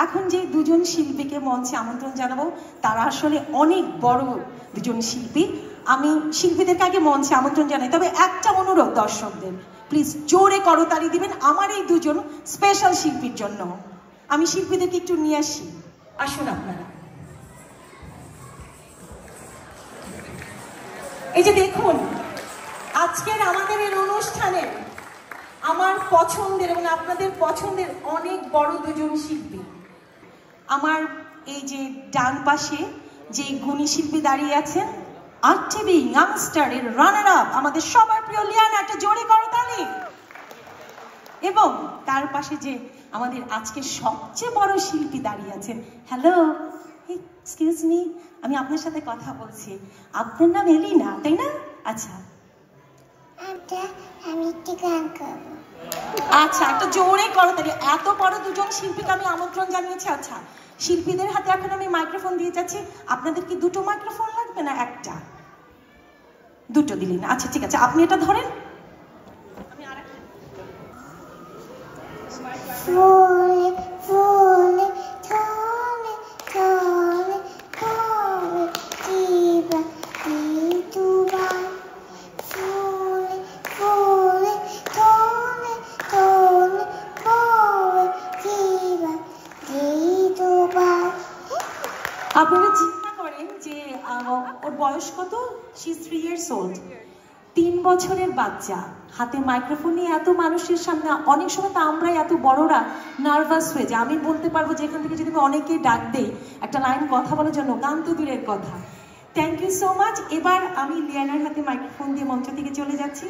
এখন যে দুজন শিল্পীকে মঞ্চে আমন্ত্রণ জানাবো তারা আসলে অনেক বড় দুজন শিল্পী। আমি শিল্পীদেরকে আগে মঞ্চে আমন্ত্রণ জানাই, তবে একটা অনুরোধ দর্শকদের, প্লিজ জোরে করতালি দিবেন আমার এই দুজন স্পেশাল শিল্পীর জন্য। আমি শিল্পীদেরকে একটু নিয়ে আসি, আসুন আপনারা। এই যে দেখুন, আজকের আমাদের এই অনুষ্ঠানের আমার পছন্দের এবং আপনাদের পছন্দের অনেক বড় দুজন শিল্পী। আমার এই যে ডান পাশে যে গুণী শিল্পী দাঁড়িয়ে আছেন, RTV ইয়াংস্টারের রানার আপ আমাদের সবার প্রিয় লিয়ানা, একটা জোরে করতালি। এবং তার পাশে যে আমাদের আজকে সবচেয়ে বড় শিল্পী দাঁড়িয়ে আছেন, হ্যালো, এক্সকিউজ মি, আমি আপনার সাথে কথা বলছি। আপনার নাম এলিনা, তাই না? আচ্ছা, আমি একটি গান করব। আচ্ছা, একটা জোরে করতালি। এত বড় দুজন শিল্পীকে আমি আমন্ত্রণ জানিয়েছি। আচ্ছা, শিল্পীদের হাতে এখন আমি মাইক্রোফোন দিয়ে যাচ্ছি। আপনাদের কি দুটো মাইক্রোফোন লাগবে না একটা? দুটো দিলেন, আচ্ছা ঠিক আছে, আপনি এটা ধরেন। ফুলে ফুলে থলে থলে থলে জীবা দুবার, ফুলে ফুলে থলে থলে থলে জীবা দুবার। আপনারা চিন্তা করেন যে ওর বয়স কত? She is 3 years old। 3 বছরের বাচ্চা হাতে মাইক্রোফোন নিয়ে এত মানুষের সামনে। অনেক সময় তো আমরাই এত বড়রা নার্ভাস হয়ে যাই। আমি বলতে পারবো যে এখান থেকে যদি অনেকেই ডাক দেই একটা লাইন কথা বলার জন্য, গান তো দূরের কথা। Thank you so much. এবার আমি লিয়ানার হাতে মাইক্রোফোন দিয়ে মঞ্চ থেকে চলে যাচ্ছি।